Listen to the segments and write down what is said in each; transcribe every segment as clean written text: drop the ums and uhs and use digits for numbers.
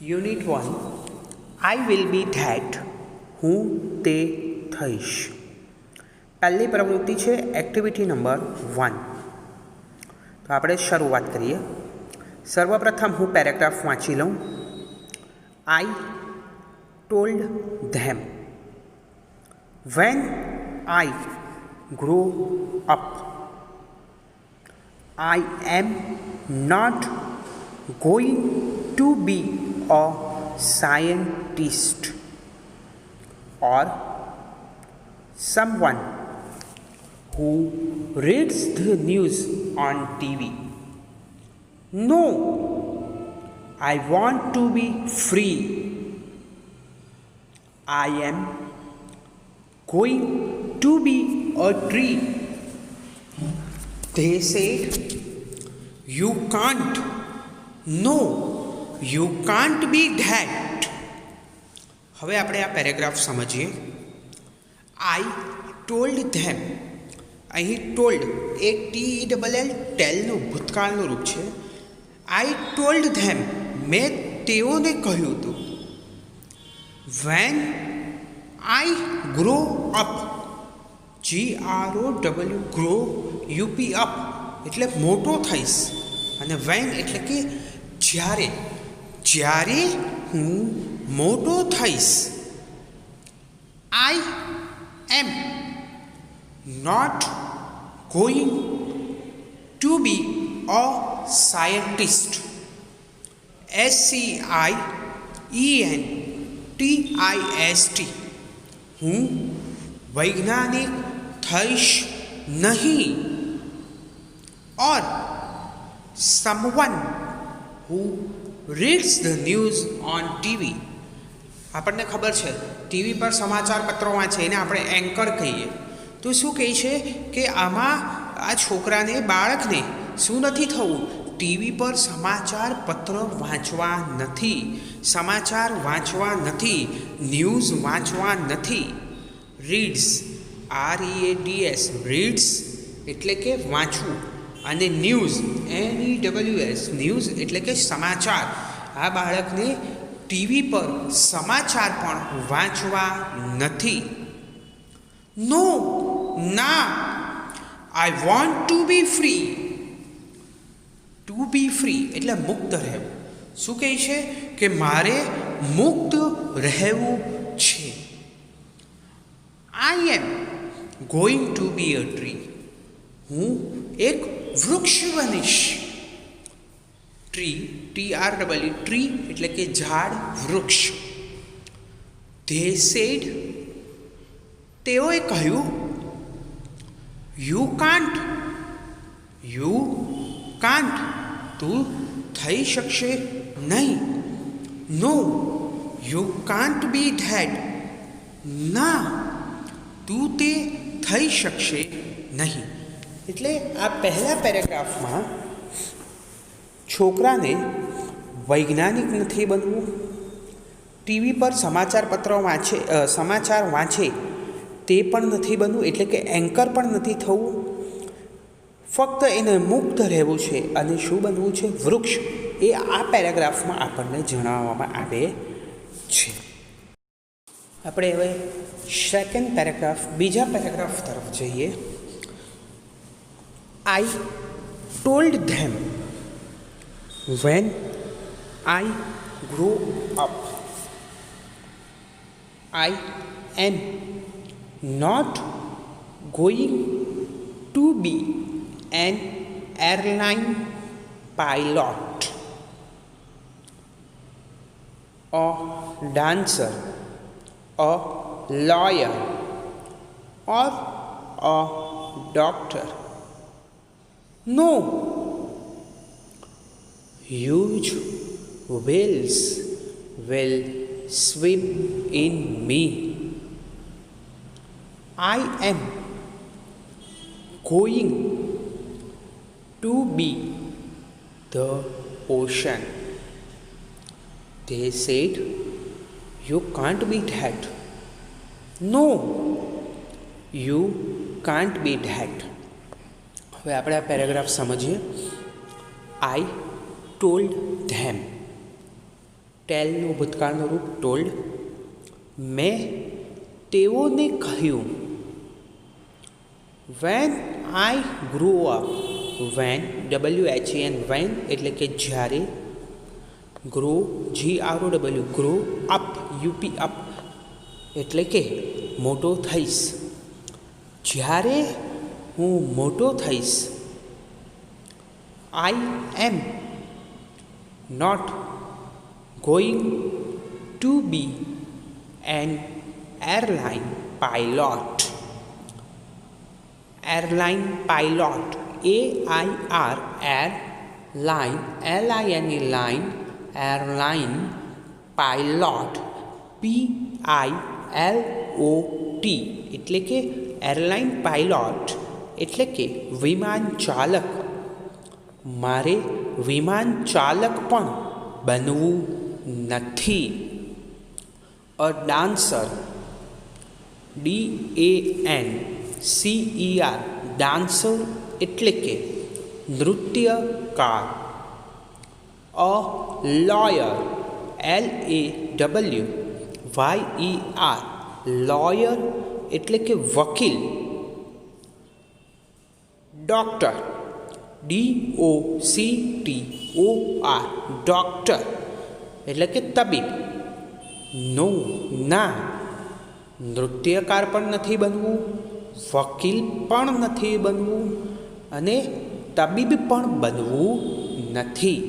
Unit 1 I will be that હું તે થઈશ. પહેલી પ્રવૃત્તિ છે એક્ટિવિટી નંબર 1. તો આપણે શરૂઆત કરીએ. સર્વપ્રથમ હું પેરેગ્રાફ વાંચી લઉં. આઈ told them van I grow up I am not going to be a scientist or someone who reads the news on TV. No, I want to be free. I am going to be a tree. They said, you can't. No, you can't be that. હવે આપણે આ paragraph સમજીએ. આઈ told them. અહીં told એ TELL ટેલનું ભૂતકાળનું રૂપ છે. આઈ told them મેં તેઓને કહ્યું હતું. Van I grow up GROW grow UP up એટલે મોટો થઈશ, અને વેન એટલે કે જ્યારે હું મોટો થઈશ. I am not going to be a scientist SCIENTIST હું વૈજ્ઞાનિક થઈશ નહીં. और someone who reads the news on TV. આપણને ખબર છે ટીવી પર સમાચાર પત્રો વાંચે એને આપણે એન્કર કહીએ. તો શું કહે છે કે આમાં આ છોકરાને બાળકને શું નથી થવું? ટીવી પર સમાચાર પત્ર વાંચવા નથી, સમાચાર વાંચવા નથી, ન્યૂઝ વાંચવા નથી. રીડ્સ READS રીડ્સ એટલે કે વાંચવું, અને ન્યૂઝ NEWS ન્યૂઝ એટલે કે સમાચાર. આ બાળકને ટીવી પર સમાચાર પણ વાંચવા નથી. નો, ના, I want to be free. To be free એટલે મુક્ત રહેવું. શું કહે છે કે મારે મુક્ત રહેવું છે. I am going to be a tree. હું એક વૃક્ષ બનીશ. ટ્રી TREE ટ્રી એટલે કે ઝાડ, વૃક્ષ. ધે સેડ તેઓએ કહ્યું. યુ કાન્ટ તું થઈ શકશે નહીં. નો, યુ કાન્ટ બી ધેટ ના, તું તે થઈ શકશે નહીં. એટલે આ પહેલા પેરેગ્રાફમાં છોકરાને વૈજ્ઞાનિક નથી બનવું, ટીવી પર સમાચાર વાંચે તે પણ નથી બનવું, એટલે કે એન્કર પણ નથી થવું. ફક્ત એને મુક્ત રહેવું છે. અને શું બનવું છે? વૃક્ષ. એ આ પેરેગ્રાફમાં આપણને જણાવવામાં આવે છે. આપણે હવે સેકન્ડ પેરેગ્રાફ, બીજા પેરેગ્રાફ તરફ જઈએ. I told them when I grow up I am not going to be an airline pilot, a dancer, a lawyer, or a doctor. No, huge whales will swim in me. I am going to be the ocean. They said, you can't be that. No, you can't be that. હવે આપણે આ paragraph સમજીએ. આઈ told them ટેલનું ભૂતકાળનું રૂપ told. મેં તેઓને કહ્યું. When I grow up. When WHEN when એટલે કે જ્યારે. Grow GROW grow up UP up એટલે કે મોટો થઈશ. જ્યારે હું મોટો થઈશ. I am not going to be an airline pilot. Airline pilot AIR air line LINE line airline pilot PILOT એટલે કે એરલાઇન પાયલોટ એટલે કે વિમાન ચાલક. મારે વિમાન ચાલક પણ બનવું નથી. અ ડાન્સર DANCER ડાન્સર એટલે કે નૃત્યકાર. અ લોયર LAWYER લોયર એટલે કે વકીલ. ડૉક્ટર DOCTOR ડૉક્ટર એટલે કે તબીબ. નો ના, નૃત્યકાર પણ નથી બનવું, વકીલ પણ નથી બનવું અને તબીબ પણ બનવું નથી.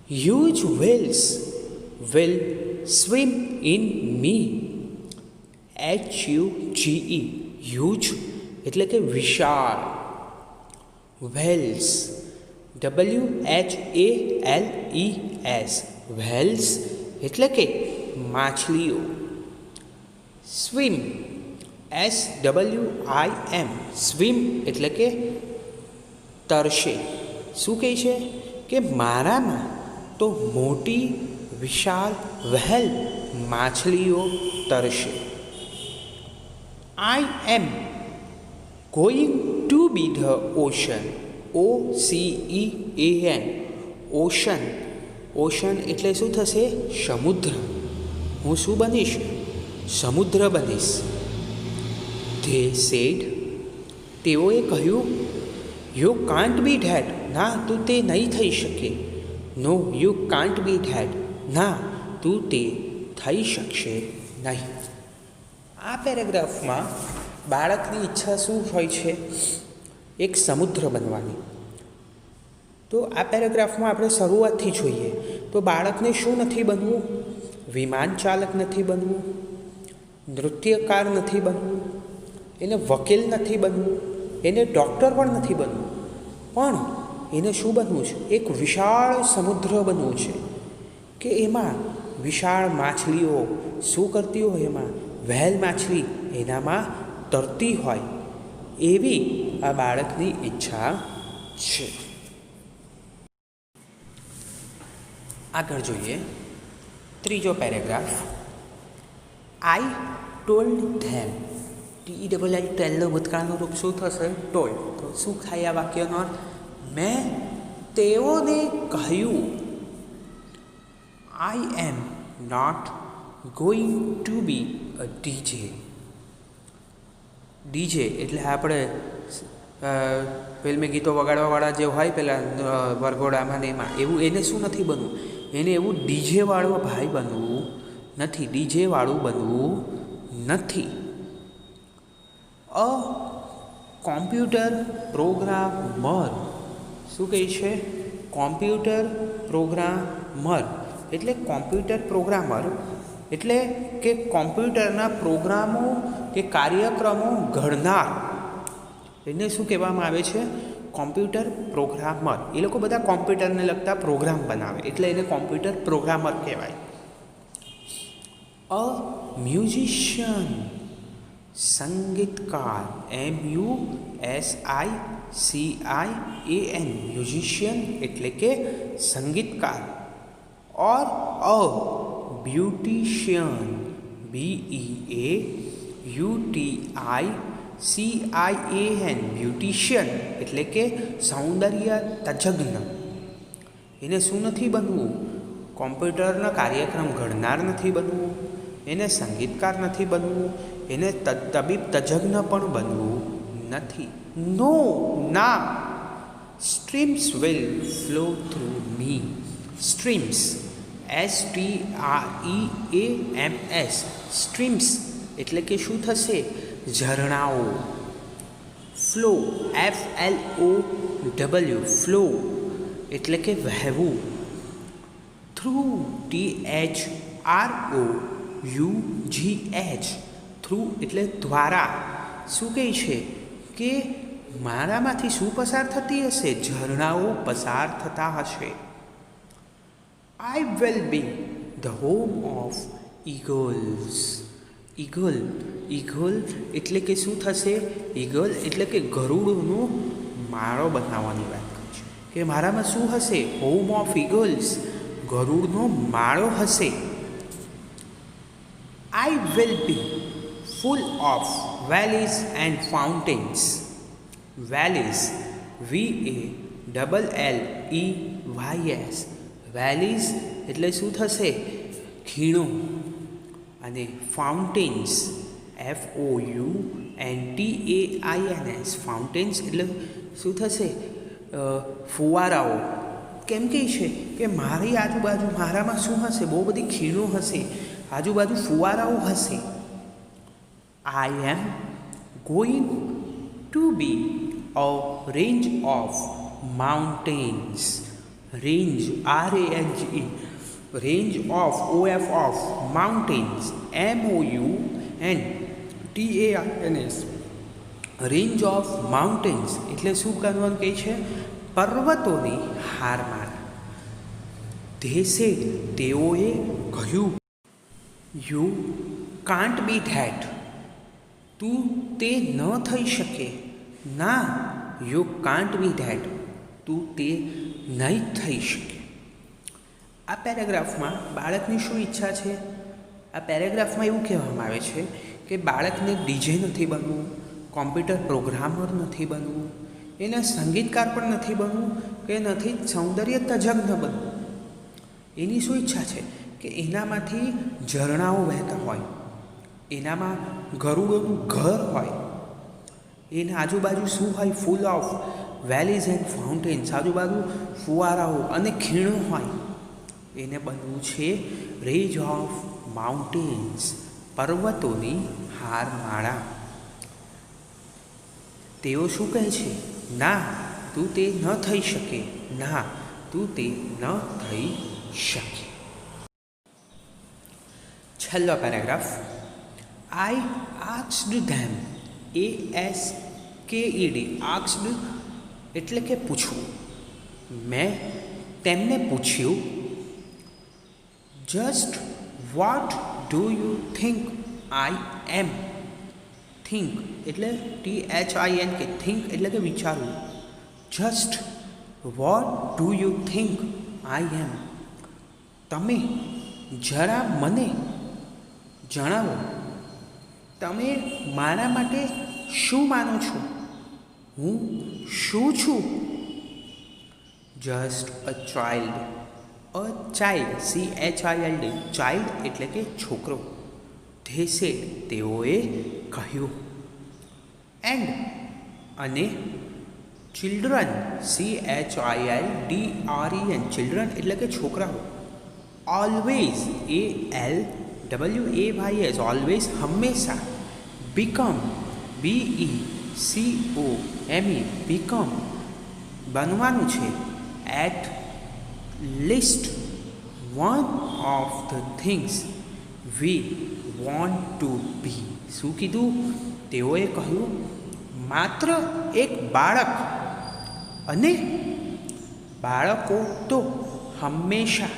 Huge whales will swim in me. HUGE huge એટલે કે વિશાળ. whales WHALES whales એટલે કે માછલીઓ. સ્વિમ SWIM સ્વિમ એટલે કે તરશે. શું કહે છે કે મારામાં તો મોટી વિશાળ વહેલ માછલીઓ તરશે. I am going to be the ocean. OCEAN ocean. Ocean એટલે શું થશે? સમુદ્ર. હું શું બનીશ? સમુદ્ર બનીશ. ધે સેડ તેઓએ કહ્યું. યુ કાન્ટ બી ધેટ ના, તું તે નહીં થઈ શકે. નો યુ કાન્ટ બી ધેટ ના, તું તે થઈ શકશે નહીં. આ પેરેગ્રાફમાં બાળકની ઈચ્છા શું હોય છે? એક સમુદ્ર બનવાની. તો આ પેરેગ્રાફમાં આપણે શરૂઆતથી જોઈએ તો બાળકને શું નથી બનવું? વિમાન ચાલક નથી બનવું, નૃત્યકાર નથી બનવું, એને વકીલ નથી બનવું, એને ડૉક્ટર પણ નથી બનવું, પણ એને શું બનવું છે? એક વિશાળ સમુદ્ર બનવું છે કે એમાં વિશાળ માછલીઓ શું કરતી હોય? એમાં વહેલ માછલી એનામાં તરતી હોય એવી આ બાળકની ઈચ્છા છે. આગળ જોઈએ ત્રીજો પેરેગ્રાફ. આઈ ટોલ્ડ ધેમ. TELL ટેલનો ભૂતકાળનું રૂપ શું થશે? ટોલ્ડ. તો શું થાય આ વાક્યનો અર્થ? મેં તેઓને કહ્યું. I am not going to be a DJ. DJ એટલે આપણે ફિલ્મી ગીતો વગાડવાવાળા જે હોય પેલા વરઘોડામાં ને એમાં, એવું એને શું નથી બનવું? એને એવું ડીજે વાળો ભાઈ બનવું નથી, ડીજે વાળું બનવું નથી. અ કોમ્પ્યુટર પ્રોગ્રામર. શું કહે છે? કોમ્પ્યુટર પ્રોગ્રામર એટલે કોમ્પ્યુટર પ્રોગ્રામર એટલે કે કોમ્પ્યુટરના પ્રોગ્રામો કે કાર્યક્રમો ઘડનાર. એને શું કહેવામાં આવે છે? Computer programmer. એ લોકો બધા કોમ્પ્યુટરને લગતા પ્રોગ્રામ બનાવે એટલે એને કોમ્પ્યુટર પ્રોગ્રામર કહેવાય. અ મ્યુઝિશિયન સંગીતકાર. MUSICIAN મ્યુઝિશિયન એટલે કે સંગીતકાર. ઓર અ બ્યુટિશિયન. BEAUTICIAN બ્યુટિશિયન એટલે કે સૌંદર્ય તજજ્ઞ. એને શું નથી બનવું? કોમ્પ્યુટરનો કાર્યક્રમ ઘડનાર નથી બનવું, એને સંગીતકાર નથી બનવું, એને તબીબ તજજ્ઞ પણ બનવું નથી. નો, ના. Streams will flow through me. Streams, STREAMS. Streams એટલે કે શું થશે? ઝરણાઓ. Flow, FLOW. ફ્લો એટલે કે વહેવું. Through, THROUGH. થ્રુ એટલે દ્વારા. શું કહે છે કે મારામાંથી શું પસાર થતી હશે? ઝરણાઓ પસાર થતા હશે. I will be the home of eagles. Eagle, eagle એટલે કે શું થશે? ઈગલ એટલે કે ગરુડનો માળો બનાવવાની વાત કરે છે કે મારામાં શું હશે? હોમ ઓફ ઈગલ્સ, ગરુડનો માળો હશે. I will be full of valleys and fountains. Valleys, VALLEYS. Valleys એટલે શું થશે? ખીણો. અને ફાઉન્ટેન્સ, FOUNTAINS. ફાઉન્ટેન્સ એટલે શું થશે? ફુવારાઓ. કેમ કહે છે કે મારી આજુબાજુ મારામાં શું હશે? બહુ બધી ખીણો હશે, આજુબાજુ ફુવારાઓ હશે. I am going to be a range of mountains. Range, RANGE. Range of, OF, mountains, MOUNTAINS. Range of mountains એટલે શું કરવાનું કહે છે? પર્વતોની હારમાળા. ધે સેડ, તેઓએ કહ્યું. You can't be that. તું તે ન થઈ શકે. ના, યુ કાન્ટ બી ધેટ. તું તે નહીં થઈ શકે. આ પેરેગ્રાફમાં બાળકની શું ઈચ્છા છે? આ પેરેગ્રાફમાં એવું કહેવામાં આવે છે કે બાળકને ડીજે નથી બનવું, કોમ્પ્યુટર પ્રોગ્રામર નથી બનવું, એને સંગીતકાર પણ નથી બનવું, કે નથી સૌંદર્ય તજજ્ઞ બનવું. એની શું ઈચ્છા છે? કે એનામાંથી ઝરણાઓ વહેતા હોય, એનામાં ગરુડોનું ઘર હોય, એના આજુબાજુ શું હોય? Full of valleys and fountains. આજુબાજુ ફુવારાઓ અને ખીણો હોય. એને બનવું છે રેન્જ ઓફ માઉન્ટેન્સ, પર્વતોની હારમાળા. તેઓ શું કહે છે? ના, તું તે ન થઈ શકે. ના, તું તે ન થઈ શકે. છેલ્લો paragraph. I asked them. ASKED. asked એટલે કે પૂછવું. મેં તેમને પૂછ્યું. Just what do you think I am? Think એટલે THINK. Think એટલે કે વિચારવું. Just what do you think I am? તમે જરા મને જણાવો, તમે મારા માટે શું માનો છો? હું શું છું? Just a child. A child, CHILD. Child એટલે કે છોકરો. ધે સેડ, તેઓએ કહ્યું. એન્ડ અને ચિલ્ડ્રન, CHILDREN. ચિલ્ડ્રન એટલે કે છોકરાઓ. Always, ALWAYS. ઓલવેઝ હંમેશા. Become, BECOME. બીકમ બનવાનું છે. At least one of the things we want to be. શું કીધું? તેઓએ કહ્યું માત્ર એક બાળક. અને બાળકો તો હંમેશા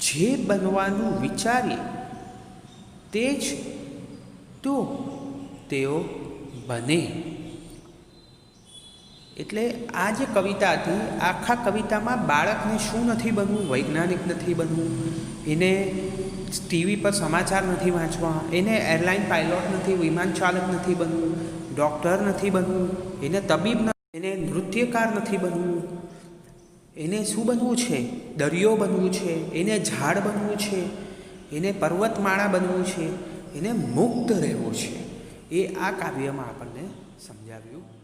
જે બનવાનું વિચારીએ તે જ તો તેઓ બને. એટલે આ જે કવિતા હતી, આખા કવિતામાં બાળકને શું નથી બનવું? વૈજ્ઞાનિક નથી બનવું, એને ટીવી પર સમાચાર નથી વાંચવા, એને એરલાઇન પાયલોટ નથી, વિમાન ચાલક નથી બનવું, ડૉક્ટર નથી બનવું, એને તબીબ, એને નૃત્યકાર નથી બનવું, એને શું બનવું છે? દરિયો બનવું છે, એને ઝાડ બનવું છે, એને પર્વતમાળા બનવું છે, એને મુક્ત રહેવું છે. એ આ કાવ્યમાં આપણને સમજાવ્યું